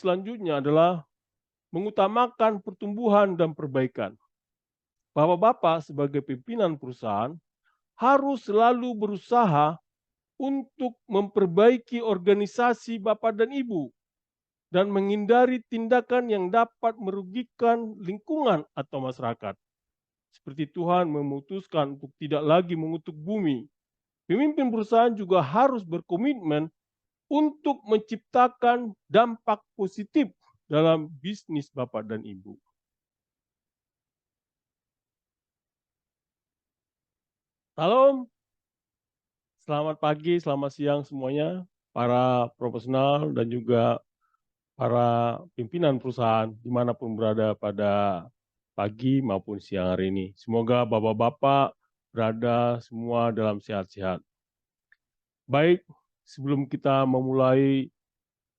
selanjutnya adalah mengutamakan pertumbuhan dan perbaikan. Bapak-bapak sebagai pimpinan perusahaan harus selalu berusaha untuk memperbaiki organisasi Bapak dan Ibu dan menghindari tindakan yang dapat merugikan lingkungan atau masyarakat. Seperti Tuhan memutuskan untuk tidak lagi mengutuk bumi, pemimpin perusahaan juga harus berkomitmen untuk menciptakan dampak positif dalam bisnis Bapak dan Ibu. Salam, selamat pagi, selamat siang semuanya, para profesional dan juga para pimpinan perusahaan dimanapun berada pada pagi maupun siang hari ini. Semoga Bapak-Bapak berada semua dalam sehat-sehat. Baik, sebelum kita memulai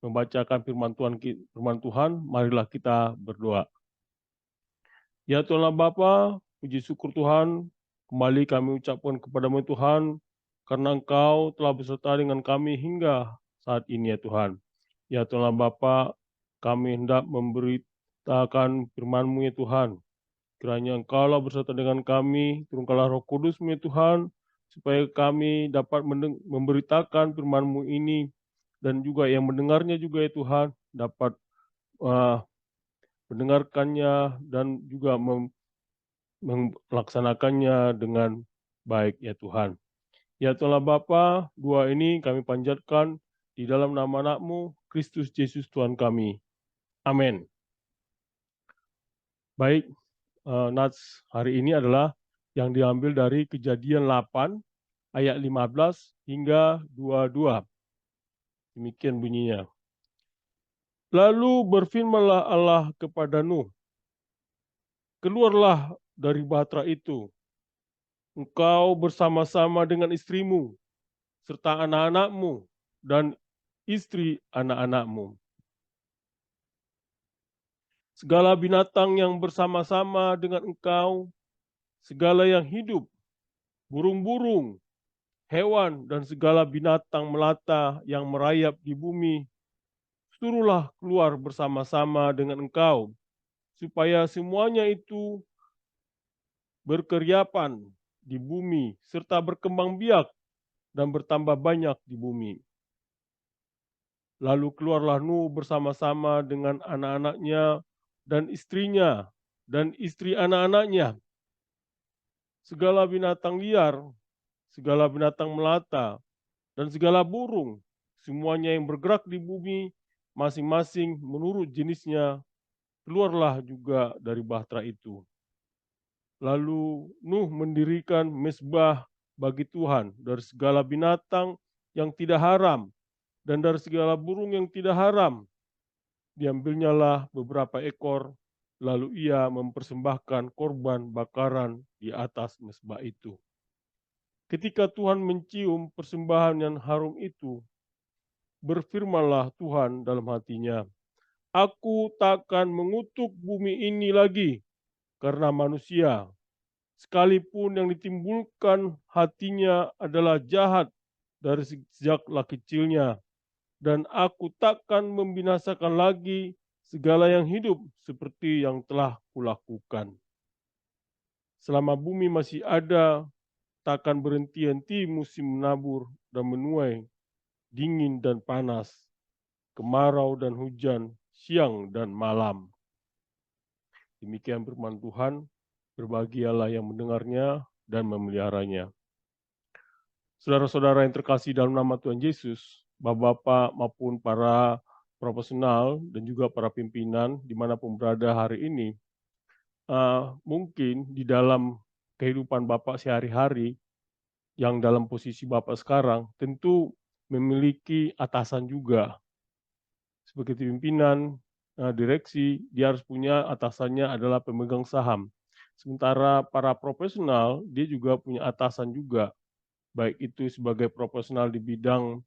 membacakan firman Tuhan, marilah kita berdoa. Ya Tuhan Bapa, puji syukur Tuhan, kembali kami ucapkan kepadamu Tuhan, karena Engkau telah beserta dengan kami hingga saat ini ya Tuhan. Ya Tuhan Bapa, kami hendak memberitakan firman-Mu ya Tuhan. Kiranya Engkaulah beserta dengan kami, turunkanlah Roh Kudus-Mu ya Tuhan, supaya kami dapat memberitakan firman-Mu ini, dan juga yang mendengarnya juga ya Tuhan, dapat mendengarkannya dan juga melaksanakannya dengan baik ya Tuhan. Ya Tuhan Bapa, doa ini kami panjatkan di dalam nama anak-Mu, Kristus Yesus Tuhan kami. Amin. Baik, nats hari ini adalah yang diambil dari Kejadian 8 ayat 15 hingga 22. Demikian bunyinya. Lalu berfirmanlah Allah kepada Nuh, keluarlah dari bahtera itu, engkau bersama-sama dengan istrimu, serta anak-anakmu, dan istri anak-anakmu. Segala binatang yang bersama-sama dengan engkau, segala yang hidup, burung-burung, hewan, dan segala binatang melata yang merayap di bumi, suruhlah keluar bersama-sama dengan engkau, supaya semuanya itu berkeriapan di bumi, serta berkembang biak dan bertambah banyak di bumi. Lalu keluarlah Nuh bersama-sama dengan anak-anaknya dan istrinya dan istri anak-anaknya. Segala binatang liar, segala binatang melata, dan segala burung, semuanya yang bergerak di bumi, masing-masing menurut jenisnya, keluarlah juga dari bahtera itu. Lalu Nuh mendirikan mezbah bagi Tuhan dari segala binatang yang tidak haram dan dari segala burung yang tidak haram. Diambilnyalah beberapa ekor, lalu ia mempersembahkan korban bakaran di atas mezbah itu. Ketika Tuhan mencium persembahan yang harum itu, berfirmanlah Tuhan dalam hatinya, Aku takkan mengutuk bumi ini lagi karena manusia, sekalipun yang ditimbulkan hatinya adalah jahat dari sejaklah kecilnya, dan aku takkan membinasakan lagi segala yang hidup seperti yang telah kulakukan. Selama bumi masih ada, takkan berhenti-henti musim menabur dan menuai, dingin dan panas, kemarau dan hujan, siang dan malam. Demikian firman Tuhan, berbahagialah yang mendengarnya dan memeliharanya. Saudara-saudara yang terkasih dalam nama Tuhan Yesus, Bapak-bapak maupun para profesional dan juga para pimpinan dimanapun berada hari ini, mungkin di dalam kehidupan Bapak sehari-hari, yang dalam posisi Bapak sekarang, tentu memiliki atasan juga. Sebagai pimpinan direksi, dia harus punya atasannya adalah pemegang saham. Sementara para profesional, dia juga punya atasan juga, baik itu sebagai profesional di bidang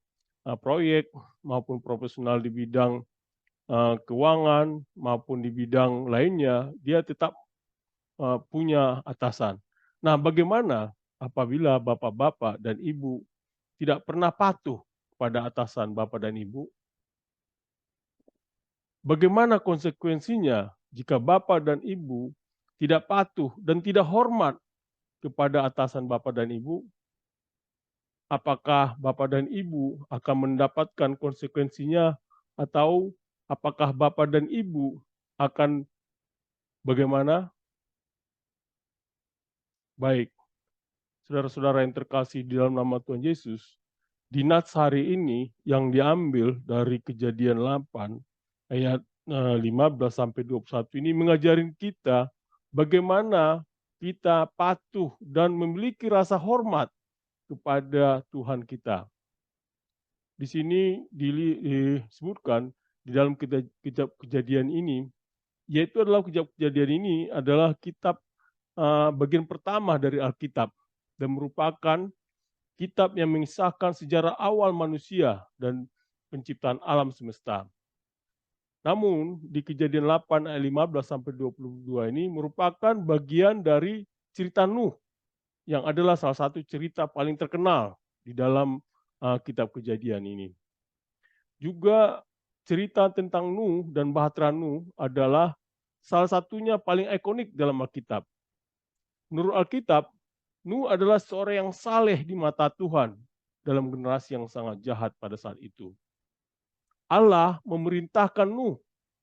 proyek maupun profesional di bidang keuangan maupun di bidang lainnya, dia tetap punya atasan. Nah, bagaimana apabila bapak-bapak dan ibu tidak pernah patuh pada atasan bapak dan ibu? Bagaimana konsekuensinya jika bapak dan ibu tidak patuh dan tidak hormat kepada atasan bapak dan ibu? Apakah bapak dan ibu akan mendapatkan konsekuensinya, atau apakah bapak dan ibu akan bagaimana? Baik, saudara-saudara yang terkasih di dalam nama Tuhan Yesus, di nats hari ini yang diambil dari Kejadian 8 ayat 15 sampai 21 ini mengajarin kita bagaimana kita patuh dan memiliki rasa hormat kepada Tuhan kita. Di sini disebutkan di dalam kitab Kejadian ini, yaitu adalah kitab Kejadian ini adalah kitab bagian pertama dari Alkitab dan merupakan kitab yang mengisahkan sejarah awal manusia dan penciptaan alam semesta. Namun di Kejadian 8 ayat 15 sampai 22 ini merupakan bagian dari cerita Nuh yang adalah salah satu cerita paling terkenal di dalam kitab Kejadian ini. Juga cerita tentang Nuh dan bahtera Nuh adalah salah satunya paling ikonik dalam Alkitab. Menurut Alkitab, Nuh adalah seorang yang saleh di mata Tuhan dalam generasi yang sangat jahat pada saat itu. Allah memerintahkan Nuh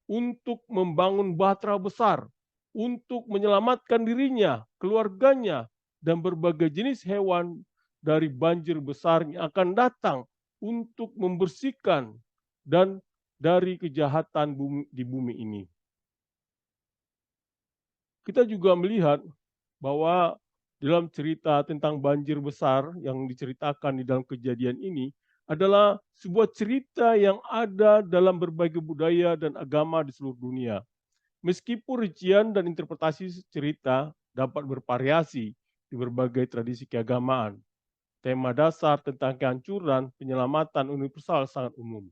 untuk membangun bahtera besar, untuk menyelamatkan dirinya, keluarganya, dan berbagai jenis hewan dari banjir besar yang akan datang untuk membersihkan dan dari kejahatan di bumi ini. Kita juga melihat bahwa dalam cerita tentang banjir besar yang diceritakan di dalam Kejadian ini adalah sebuah cerita yang ada dalam berbagai budaya dan agama di seluruh dunia. Meskipun rincian dan interpretasi cerita dapat bervariasi di berbagai tradisi keagamaan, tema dasar tentang kehancuran penyelamatan universal sangat umum.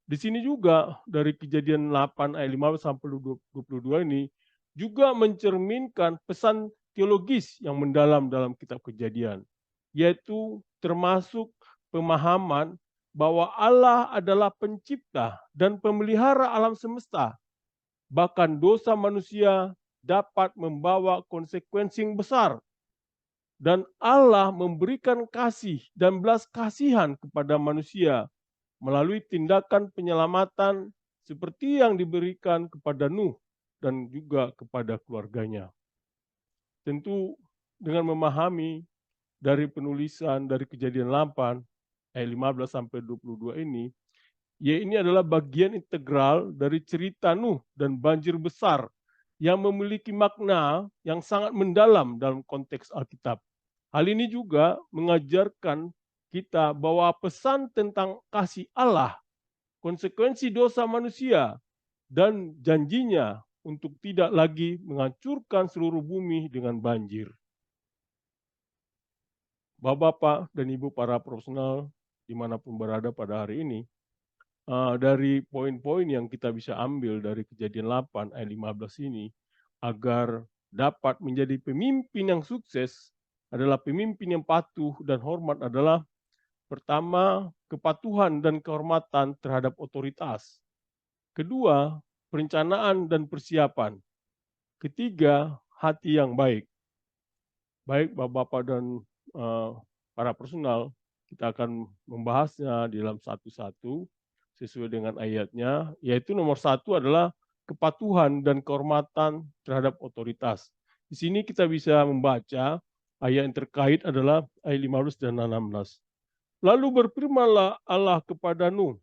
Di sini juga dari Kejadian 8 ayat 15 sampai 22 ini juga mencerminkan pesan teologis yang mendalam dalam kitab Kejadian, yaitu termasuk pemahaman bahwa Allah adalah pencipta dan pemelihara alam semesta. Bahkan dosa manusia dapat membawa konsekuensi yang besar, dan Allah memberikan kasih dan belas kasihan kepada manusia melalui tindakan penyelamatan seperti yang diberikan kepada Nuh dan juga kepada keluarganya. Tentu dengan memahami dari penulisan dari Kejadian 8 ayat 15 sampai 22 ini, ya ini adalah bagian integral dari cerita Nuh dan banjir besar yang memiliki makna yang sangat mendalam dalam konteks Alkitab. Hal ini juga mengajarkan kita bahwa pesan tentang kasih Allah, konsekuensi dosa manusia, dan janjinya untuk tidak lagi menghancurkan seluruh bumi dengan banjir. Bapak-bapak dan ibu para profesional dimanapun berada pada hari ini, dari poin-poin yang kita bisa ambil dari Kejadian 8 ayat 15 ini, agar dapat menjadi pemimpin yang sukses adalah pemimpin yang patuh dan hormat adalah pertama, kepatuhan dan kehormatan terhadap otoritas. Kedua, perencanaan dan persiapan. Ketiga, hati yang baik. Baik Bapak-bapak dan para personal, kita akan membahasnya di dalam satu-satu sesuai dengan ayatnya, yaitu nomor satu adalah kepatuhan dan kehormatan terhadap otoritas. Di sini kita bisa membaca ayat yang terkait adalah ayat 15 dan 16. Lalu berfirmanlah Allah kepada Nuh,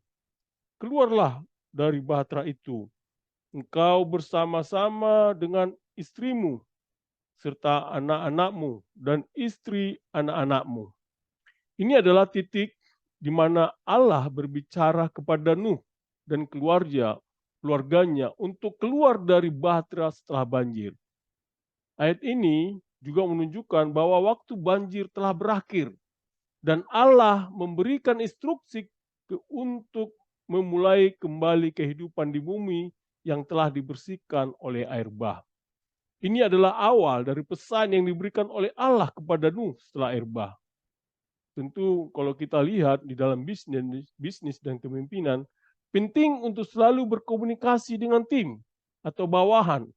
keluarlah dari bahtera itu, engkau bersama-sama dengan istrimu, serta anak-anakmu dan istri anak-anakmu. Ini adalah titik di mana Allah berbicara kepada Nuh dan keluarganya untuk keluar dari bahtera setelah banjir. Ayat ini juga menunjukkan bahwa waktu banjir telah berakhir dan Allah memberikan instruksi untuk memulai kembali kehidupan di bumi yang telah dibersihkan oleh air bah. Ini adalah awal dari pesan yang diberikan oleh Allah kepada Nuh setelah air bah. Tentu kalau kita lihat di dalam bisnis dan kepemimpinan, Penting untuk selalu berkomunikasi dengan tim atau bawahan.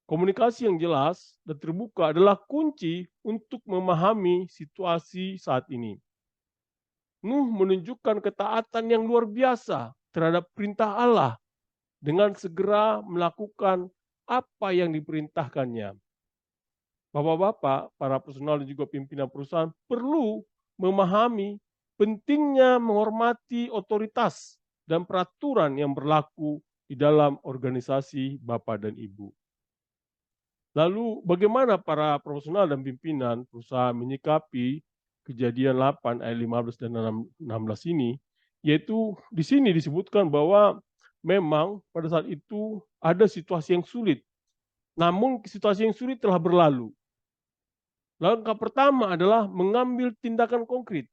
Komunikasi yang jelas dan terbuka adalah kunci untuk memahami situasi saat ini. Nuh menunjukkan ketaatan yang luar biasa terhadap perintah Allah dengan segera melakukan apa yang diperintahkannya. Bapak-bapak, para personal dan juga pimpinan perusahaan perlu memahami pentingnya menghormati otoritas dan peraturan yang berlaku di dalam organisasi Bapak dan Ibu. Lalu bagaimana para profesional dan pimpinan perusahaan menyikapi kejadian 8 ayat 15 dan 16 ini? Yaitu di sini disebutkan bahwa memang pada saat itu ada situasi yang sulit. Namun situasi yang sulit telah berlalu. Langkah pertama adalah mengambil tindakan konkret.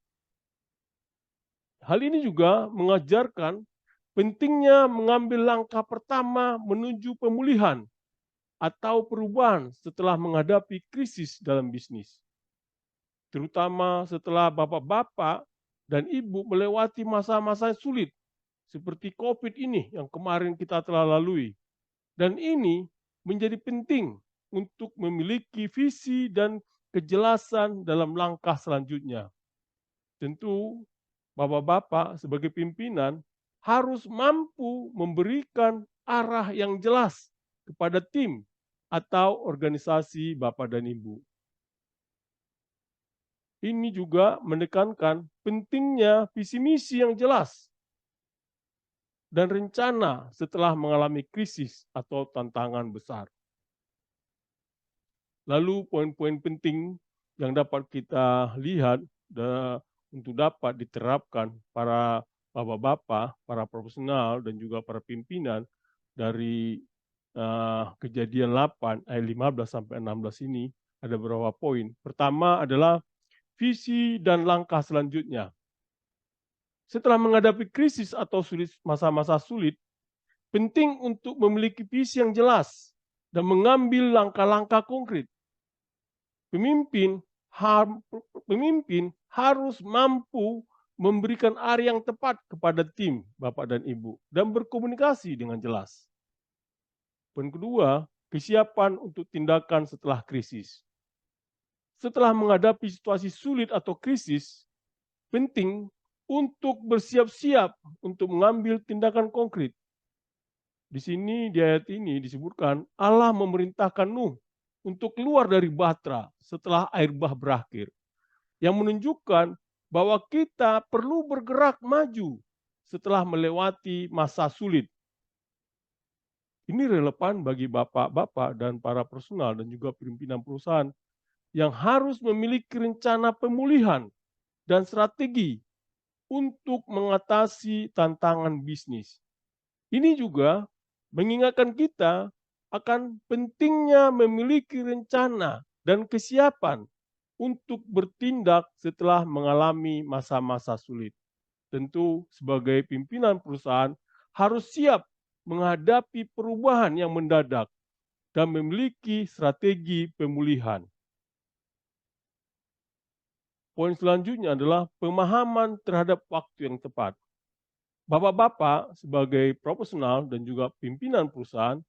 Hal ini juga mengajarkan pentingnya mengambil langkah pertama menuju pemulihan atau perubahan setelah menghadapi krisis dalam bisnis. Terutama setelah bapak-bapak dan ibu melewati masa-masa sulit seperti COVID ini yang kemarin kita telah lalui. Dan ini menjadi penting untuk memiliki visi dan kejelasan dalam langkah selanjutnya. Tentu bapak-bapak sebagai pimpinan harus mampu memberikan arah yang jelas kepada tim atau organisasi bapak dan ibu. Ini juga menekankan pentingnya visi misi yang jelas dan rencana setelah mengalami krisis atau tantangan besar. Lalu poin-poin penting yang dapat kita lihat untuk dapat diterapkan para bapak-bapak, para profesional dan juga para pimpinan dari kejadian 8 ayat 15 sampai 16 ini ada beberapa poin. Pertama adalah visi dan langkah selanjutnya. Setelah menghadapi krisis atau masa-masa sulit, penting untuk memiliki visi yang jelas dan mengambil langkah-langkah konkret. Pemimpin harus mampu memberikan arah yang tepat kepada tim Bapak dan Ibu dan berkomunikasi dengan jelas. Poin kedua, kesiapan untuk tindakan setelah krisis. Setelah menghadapi situasi sulit atau krisis, penting untuk bersiap-siap untuk mengambil tindakan konkret. Di sini di ayat ini disebutkan Allah memerintahkan Nuh untuk keluar dari bahtera setelah air bah berakhir, yang menunjukkan bahwa kita perlu bergerak maju setelah melewati masa sulit. Ini relevan bagi bapak-bapak dan para personal dan juga pimpinan perusahaan yang harus memiliki rencana pemulihan dan strategi untuk mengatasi tantangan bisnis. Ini juga mengingatkan kita akan pentingnya memiliki rencana dan kesiapan untuk bertindak setelah mengalami masa-masa sulit. Tentu sebagai pimpinan perusahaan harus siap menghadapi perubahan yang mendadak dan memiliki strategi pemulihan. Poin selanjutnya adalah pemahaman terhadap waktu yang tepat. Bapak-bapak sebagai profesional dan juga pimpinan perusahaan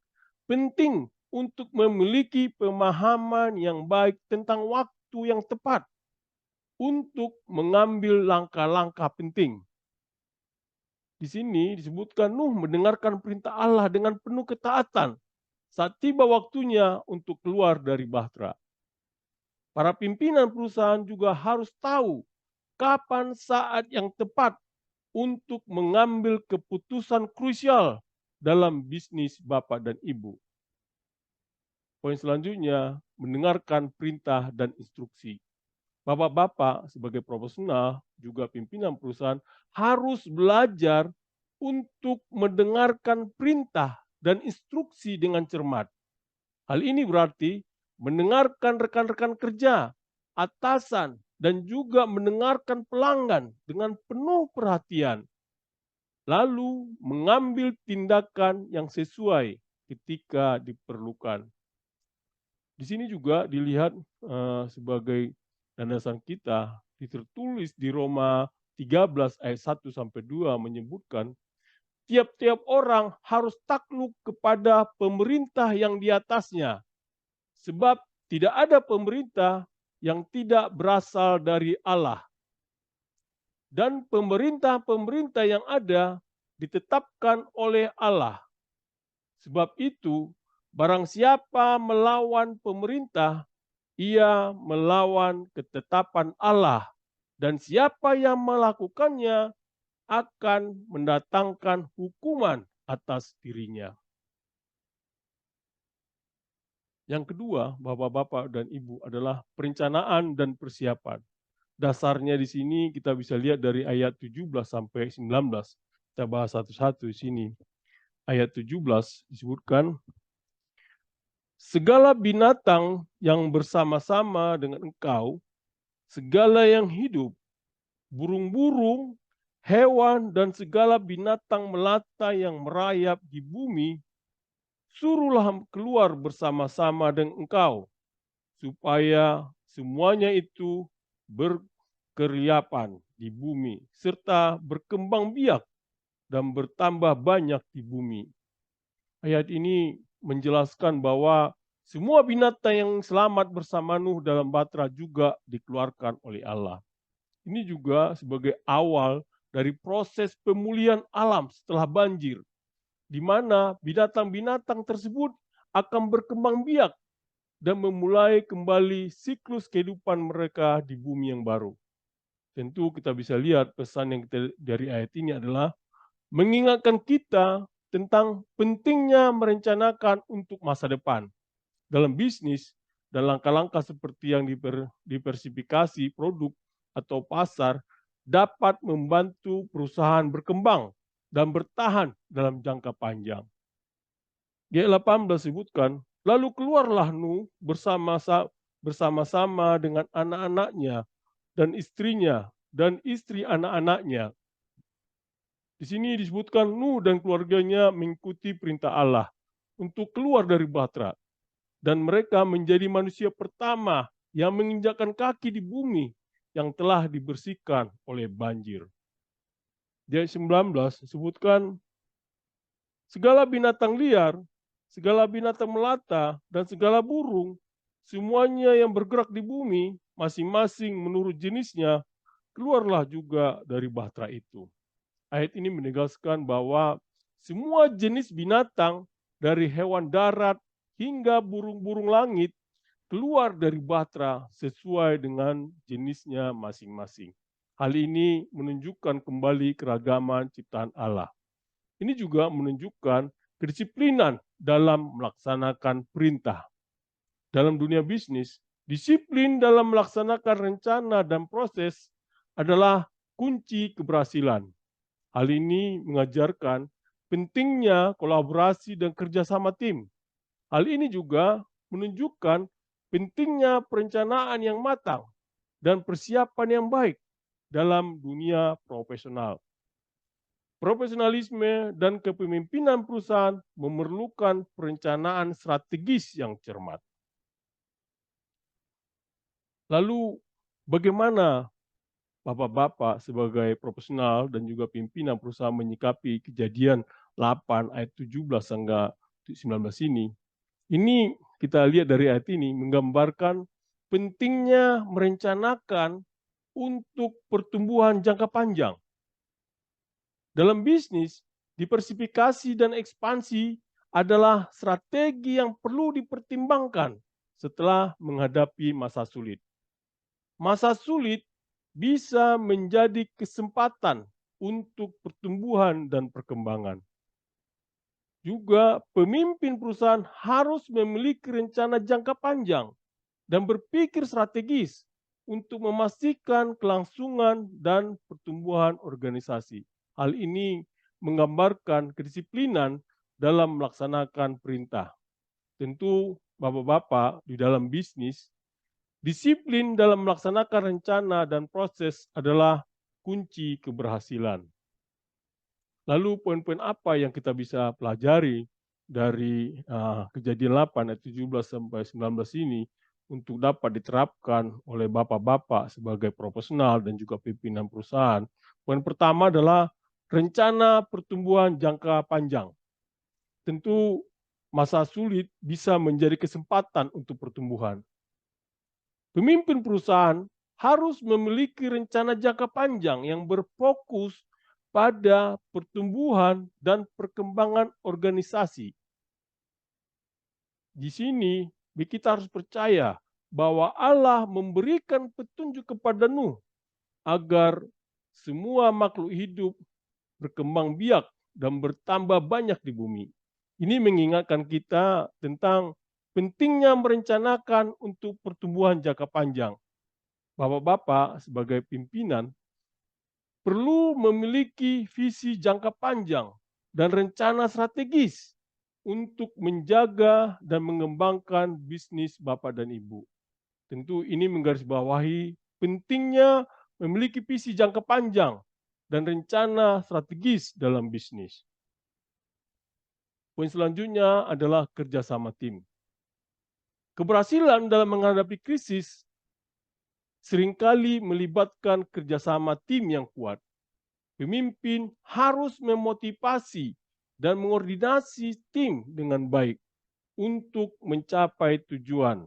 penting untuk memiliki pemahaman yang baik tentang waktu yang tepat untuk mengambil langkah-langkah penting. Di sini disebutkan Nuh mendengarkan perintah Allah dengan penuh ketaatan saat tiba waktunya untuk keluar dari bahtera. Para pimpinan perusahaan juga harus tahu kapan saat yang tepat untuk mengambil keputusan krusial dalam bisnis Bapak dan Ibu. Poin selanjutnya, mendengarkan perintah dan instruksi. Bapak-bapak sebagai profesional, juga pimpinan perusahaan harus belajar untuk mendengarkan perintah dan instruksi dengan cermat. Hal ini berarti mendengarkan rekan-rekan kerja, atasan, dan juga mendengarkan pelanggan dengan penuh perhatian, lalu mengambil tindakan yang sesuai ketika diperlukan. Di sini juga dilihat sebagai landasan kita, tertulis di Roma 13 ayat 1 sampai 2 menyebutkan tiap-tiap orang harus takluk kepada pemerintah yang di atasnya, sebab tidak ada pemerintah yang tidak berasal dari Allah. Dan pemerintah-pemerintah yang ada ditetapkan oleh Allah. Sebab itu, barang siapa melawan pemerintah, ia melawan ketetapan Allah, dan siapa yang melakukannya akan mendatangkan hukuman atas dirinya. Yang kedua, Bapak-bapak dan Ibu, adalah perencanaan dan persiapan. Dasarnya di sini kita bisa lihat dari ayat 17 sampai 19. Kita bahas satu-satu di sini. Ayat 17 disebutkan, segala binatang yang bersama-sama dengan engkau, segala yang hidup, burung-burung, hewan, dan segala binatang melata yang merayap di bumi, suruhlah keluar bersama-sama dengan engkau, supaya semuanya itu berkeriapan di bumi, serta berkembang biak dan bertambah banyak di bumi. Ayat ini menjelaskan bahwa semua binatang yang selamat bersama Nuh dalam Batra juga dikeluarkan oleh Allah. Ini juga sebagai awal dari proses pemulihan alam setelah banjir, di mana binatang-binatang tersebut akan berkembang biak dan memulai kembali siklus kehidupan mereka di bumi yang baru. Tentu kita bisa lihat pesan yang kita dari ayat ini adalah mengingatkan kita tentang pentingnya merencanakan untuk masa depan. Dalam bisnis dan langkah-langkah seperti yang diversifikasi produk atau pasar dapat membantu perusahaan berkembang dan bertahan dalam jangka panjang. Ayat 18 sebutkan, lalu keluarlah Nuh bersama-sama dengan anak-anaknya dan istrinya dan istri anak-anaknya. Di sini disebutkan Nuh dan keluarganya mengikuti perintah Allah untuk keluar dari Batra. Dan mereka menjadi manusia pertama yang menginjakkan kaki di bumi yang telah dibersihkan oleh banjir. Di ayat 19 disebutkan, segala binatang liar, segala binatang melata, dan segala burung, semuanya yang bergerak di bumi, masing-masing menurut jenisnya, keluarlah juga dari bahtera itu. Ayat ini menegaskan bahwa semua jenis binatang, dari hewan darat hingga burung-burung langit, keluar dari bahtera sesuai dengan jenisnya masing-masing. Hal ini menunjukkan kembali keragaman ciptaan Allah. Ini juga menunjukkan kedisiplinan dalam melaksanakan perintah. Dalam dunia bisnis, disiplin dalam melaksanakan rencana dan proses adalah kunci keberhasilan. Hal ini mengajarkan pentingnya kolaborasi dan kerjasama tim. Hal ini juga menunjukkan pentingnya perencanaan yang matang dan persiapan yang baik dalam dunia profesional. Profesionalisme dan kepemimpinan perusahaan memerlukan perencanaan strategis yang cermat. Lalu, bagaimana Bapak-bapak sebagai profesional dan juga pimpinan perusahaan menyikapi kejadian 8 ayat 17 hingga 19 ini? Ini kita lihat dari ayat ini menggambarkan pentingnya merencanakan untuk pertumbuhan jangka panjang. Dalam bisnis, diversifikasi dan ekspansi adalah strategi yang perlu dipertimbangkan setelah menghadapi masa sulit. Masa sulit bisa menjadi kesempatan untuk pertumbuhan dan perkembangan. Juga pemimpin perusahaan harus memiliki rencana jangka panjang dan berpikir strategis untuk memastikan kelangsungan dan pertumbuhan organisasi. Hal ini menggambarkan kedisiplinan dalam melaksanakan perintah. Tentu Bapak-bapak di dalam bisnis, disiplin dalam melaksanakan rencana dan proses adalah kunci keberhasilan. Lalu poin-poin apa yang kita bisa pelajari dari kejadian 8 ayat 17 sampai 19 ini untuk dapat diterapkan oleh bapak-bapak sebagai profesional dan juga pimpinan perusahaan? Poin pertama adalah rencana pertumbuhan jangka panjang. Tentu masa sulit bisa menjadi kesempatan untuk pertumbuhan. Pemimpin perusahaan harus memiliki rencana jangka panjang yang berfokus pada pertumbuhan dan perkembangan organisasi. Di sini kita harus percaya bahwa Allah memberikan petunjuk kepada Nuh agar semua makhluk hidup berkembang biak dan bertambah banyak di bumi. Ini mengingatkan kita tentang pentingnya merencanakan untuk pertumbuhan jangka panjang. Bapak-bapak sebagai pimpinan perlu memiliki visi jangka panjang dan rencana strategis untuk menjaga dan mengembangkan bisnis Bapak dan Ibu. Tentu ini menggarisbawahi pentingnya memiliki visi jangka panjang dan rencana strategis dalam bisnis. Poin selanjutnya adalah kerjasama tim. Keberhasilan dalam menghadapi krisis seringkali melibatkan kerjasama tim yang kuat. Pemimpin harus memotivasi dan mengordinasi tim dengan baik untuk mencapai tujuan.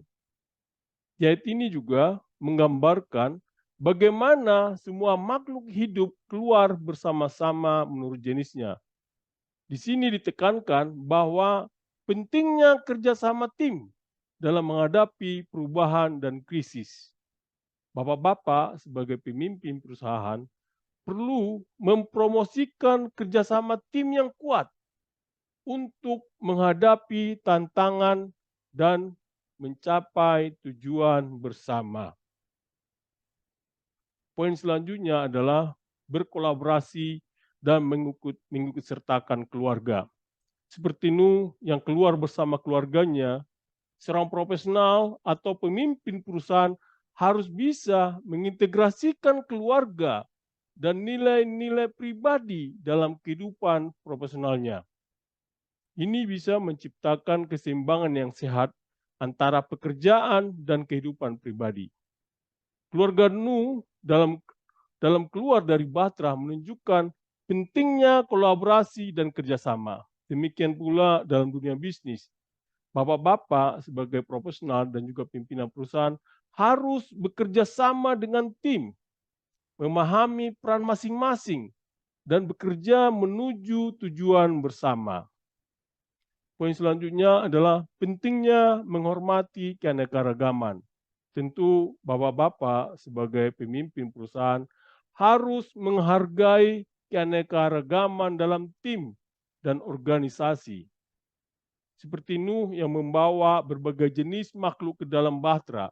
Ayat ini juga menggambarkan bagaimana semua makhluk hidup keluar bersama-sama menurut jenisnya. Di sini ditekankan bahwa pentingnya kerjasama tim dalam menghadapi perubahan dan krisis. Bapak-bapak sebagai pemimpin perusahaan perlu mempromosikan kerjasama tim yang kuat untuk menghadapi tantangan dan mencapai tujuan bersama. Poin selanjutnya adalah berkolaborasi dan mengikut sertakan keluarga. Seperti Nuh yang keluar bersama keluarganya, seorang profesional atau pemimpin perusahaan harus bisa mengintegrasikan keluarga dan nilai-nilai pribadi dalam kehidupan profesionalnya. Ini bisa menciptakan keseimbangan yang sehat antara pekerjaan dan kehidupan pribadi. Keluarga Nuh dalam keluar dari Batra menunjukkan pentingnya kolaborasi dan kerjasama. Demikian pula dalam dunia bisnis. Bapak-bapak sebagai profesional dan juga pimpinan perusahaan harus bekerja sama dengan tim, memahami peran masing-masing, dan bekerja menuju tujuan bersama. Poin selanjutnya adalah pentingnya menghormati keanekaragaman. Tentu bapak-bapak sebagai pemimpin perusahaan harus menghargai keanekaragaman dalam tim dan organisasi. Seperti Nuh yang membawa berbagai jenis makhluk ke dalam bahtera.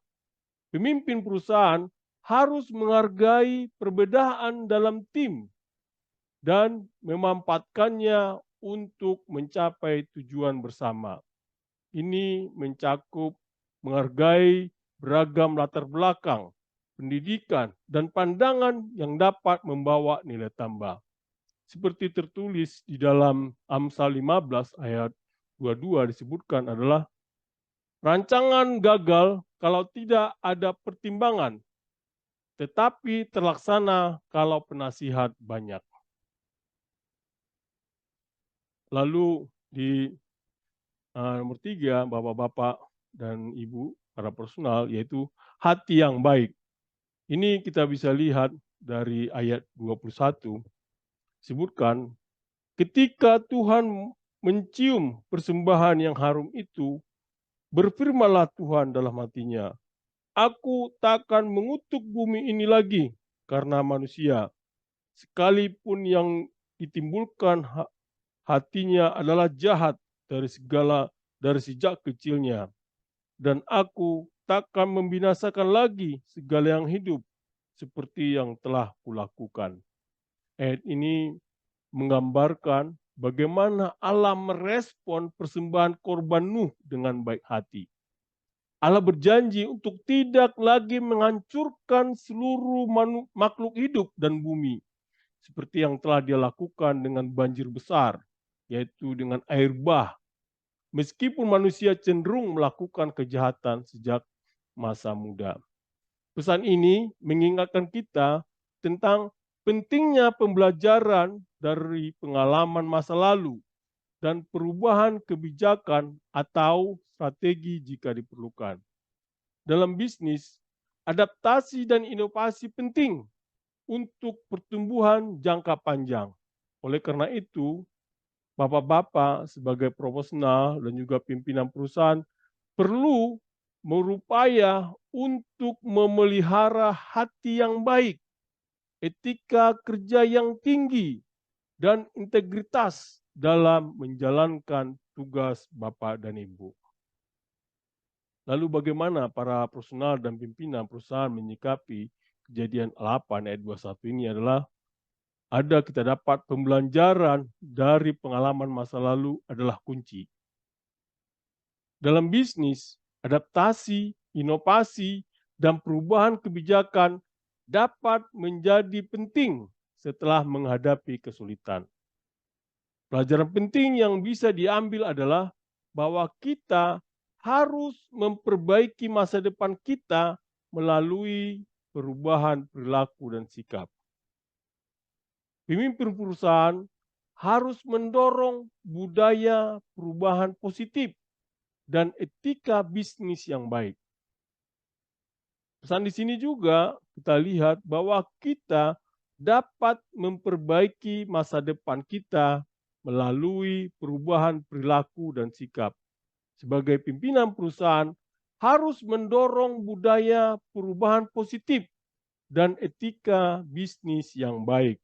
Pemimpin perusahaan harus menghargai perbedaan dalam tim dan memanfaatkannya untuk mencapai tujuan bersama. Ini mencakup menghargai beragam latar belakang, pendidikan, dan pandangan yang dapat membawa nilai tambah. Seperti tertulis di dalam Amsal 15 ayat 22 disebutkan adalah rancangan gagal kalau tidak ada pertimbangan, tetapi terlaksana kalau penasihat banyak. Lalu di nomor 3, bapak-bapak dan ibu, para personal, yaitu hati yang baik. Ini kita bisa lihat dari ayat 21, sebutkan, ketika Tuhan mencium persembahan yang harum itu, berfirmanlah Tuhan dalam hatinya, aku takkan mengutuk bumi ini lagi karena manusia, sekalipun yang ditimbulkan hatinya adalah jahat dari sejak kecilnya. Dan aku takkan membinasakan lagi segala yang hidup seperti yang telah kulakukan. Ayat ini menggambarkan bagaimana Allah merespon persembahan korban Nuh dengan baik hati. Allah berjanji untuk tidak lagi menghancurkan seluruh makhluk hidup dan bumi, seperti yang telah Dia lakukan dengan banjir besar, yaitu dengan air bah. Meskipun manusia cenderung melakukan kejahatan sejak masa muda. Pesan ini mengingatkan kita tentang Pentingnya pembelajaran dari pengalaman masa lalu dan perubahan kebijakan atau strategi jika diperlukan. Dalam bisnis, adaptasi dan inovasi penting untuk pertumbuhan jangka panjang. Oleh karena itu, Bapak-bapak sebagai profesional dan juga pimpinan perusahaan perlu berupaya untuk memelihara hati yang baik, etika kerja yang tinggi, dan integritas dalam menjalankan tugas Bapak dan Ibu. Lalu bagaimana para profesional dan pimpinan perusahaan menyikapi kejadian 8 ayat 21 ini adalah kita dapat pembelajaran dari pengalaman masa lalu adalah kunci. Dalam bisnis, adaptasi, inovasi, dan perubahan kebijakan dapat menjadi penting setelah menghadapi kesulitan. Pelajaran penting yang bisa diambil adalah bahwa kita harus memperbaiki masa depan kita melalui perubahan perilaku dan sikap. Pemimpin perusahaan harus mendorong budaya perubahan positif dan etika bisnis yang baik. Pesan di sini juga kita lihat bahwa kita dapat memperbaiki masa depan kita melalui perubahan perilaku dan sikap. Sebagai pimpinan perusahaan harus mendorong budaya perubahan positif dan etika bisnis yang baik.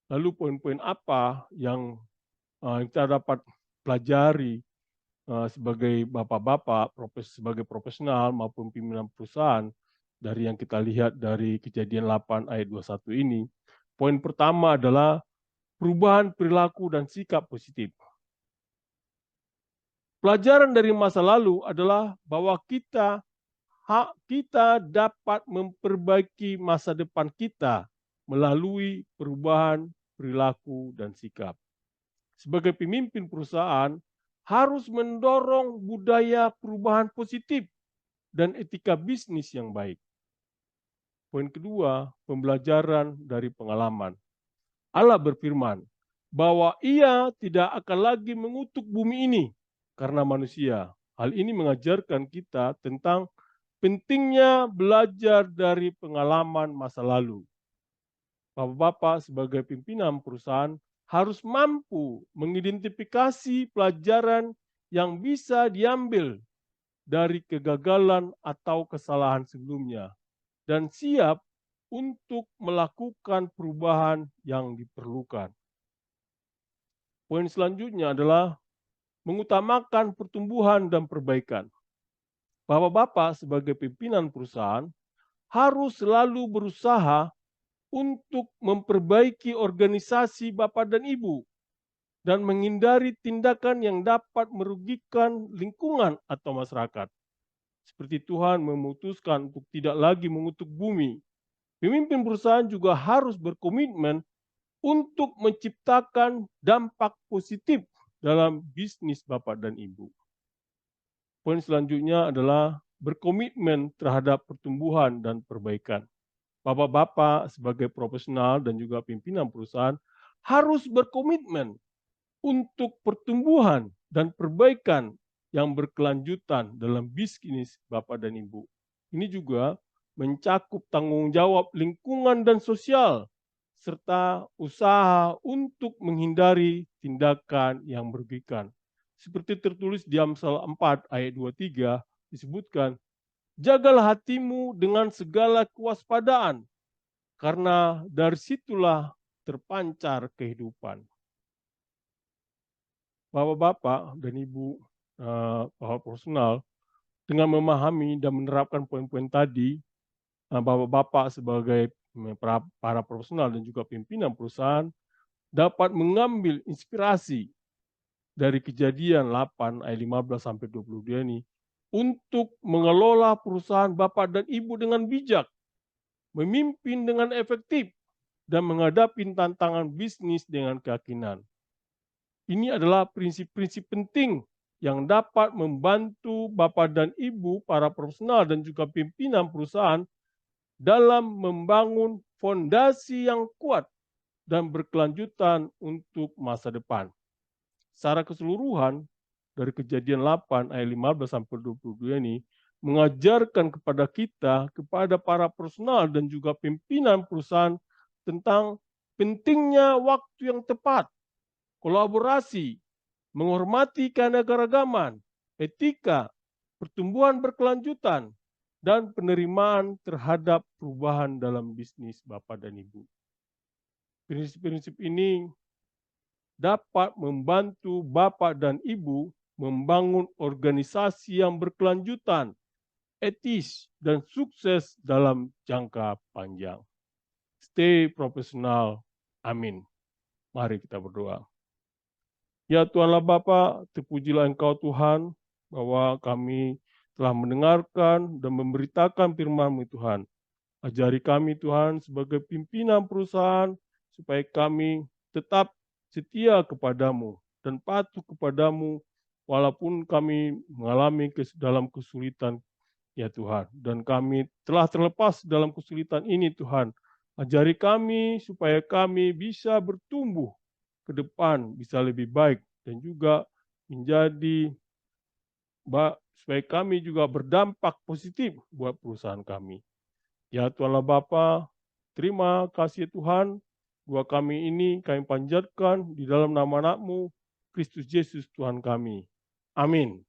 Lalu poin-poin apa yang kita dapat pelajari sebagai bapak-bapak, sebagai profesional maupun pimpinan perusahaan dari yang kita lihat dari Kejadian 8 ayat 21 ini. Poin pertama adalah perubahan perilaku dan sikap positif. Pelajaran dari masa lalu adalah bahwa kita dapat memperbaiki masa depan kita melalui perubahan perilaku dan sikap. Sebagai pemimpin perusahaan, harus mendorong budaya perubahan positif dan etika bisnis yang baik. Poin kedua, pembelajaran dari pengalaman. Allah berfirman bahwa Ia tidak akan lagi mengutuk bumi ini karena manusia. Hal ini mengajarkan kita tentang pentingnya belajar dari pengalaman masa lalu. Bapak-bapak sebagai pimpinan perusahaan harus mampu mengidentifikasi pelajaran yang bisa diambil dari kegagalan atau kesalahan sebelumnya dan siap untuk melakukan perubahan yang diperlukan. Poin selanjutnya adalah mengutamakan pertumbuhan dan perbaikan. Bapak-bapak sebagai pimpinan perusahaan harus selalu berusaha untuk memperbaiki organisasi Bapak dan Ibu dan menghindari tindakan yang dapat merugikan lingkungan atau masyarakat. Seperti Tuhan memutuskan untuk tidak lagi mengutuk bumi, pemimpin perusahaan juga harus berkomitmen untuk menciptakan dampak positif dalam bisnis Bapak dan Ibu. Poin selanjutnya adalah berkomitmen terhadap pertumbuhan dan perbaikan. Bapak-bapak sebagai profesional dan juga pimpinan perusahaan harus berkomitmen untuk pertumbuhan dan perbaikan yang berkelanjutan dalam bisnis Bapak dan Ibu. Ini juga mencakup tanggung jawab lingkungan dan sosial, serta usaha untuk menghindari tindakan yang merugikan. Seperti tertulis di Amsal 4 ayat 23 disebutkan, jagalah hatimu dengan segala kewaspadaan, karena dari situlah terpancar kehidupan. Bapak-bapak dan ibu profesional, dengan memahami dan menerapkan poin-poin tadi, bapak-bapak sebagai para profesional dan juga pimpinan perusahaan dapat mengambil inspirasi dari Kejadian 8 ayat 15 sampai 22 ini untuk mengelola perusahaan Bapak dan Ibu dengan bijak, memimpin dengan efektif, dan menghadapi tantangan bisnis dengan keyakinan. Ini adalah prinsip-prinsip penting yang dapat membantu Bapak dan Ibu, para profesional dan juga pimpinan perusahaan dalam membangun fondasi yang kuat dan berkelanjutan untuk masa depan. Secara keseluruhan, dari Kejadian 8 ayat 15 sampai 22 ini mengajarkan kepada kita, kepada para personal dan juga pimpinan perusahaan tentang pentingnya waktu yang tepat, kolaborasi, menghormati keanekaragaman, etika, pertumbuhan berkelanjutan, dan penerimaan terhadap perubahan dalam bisnis Bapak dan Ibu. Prinsip-prinsip ini dapat membantu Bapak dan Ibu membangun organisasi yang berkelanjutan, etis, dan sukses dalam jangka panjang. Stay profesional. Amin. Mari kita berdoa. Ya Tuhanlah Bapa, terpujilah Engkau Tuhan, bahwa kami telah mendengarkan dan memberitakan firman-Mu Tuhan. Ajari kami Tuhan sebagai pimpinan perusahaan, supaya kami tetap setia kepadamu dan patuh kepadamu, walaupun kami mengalami dalam kesulitan, ya Tuhan. Dan kami telah terlepas dalam kesulitan ini Tuhan. Ajari kami supaya kami bisa bertumbuh ke depan, bisa lebih baik, dan juga menjadi supaya kami juga berdampak positif buat perusahaan kami. Ya Tuhanlah Bapa, terima kasih Tuhan, bahwa kami ini kami panjatkan di dalam nama Anak-Mu, Kristus Yesus Tuhan kami. Amin.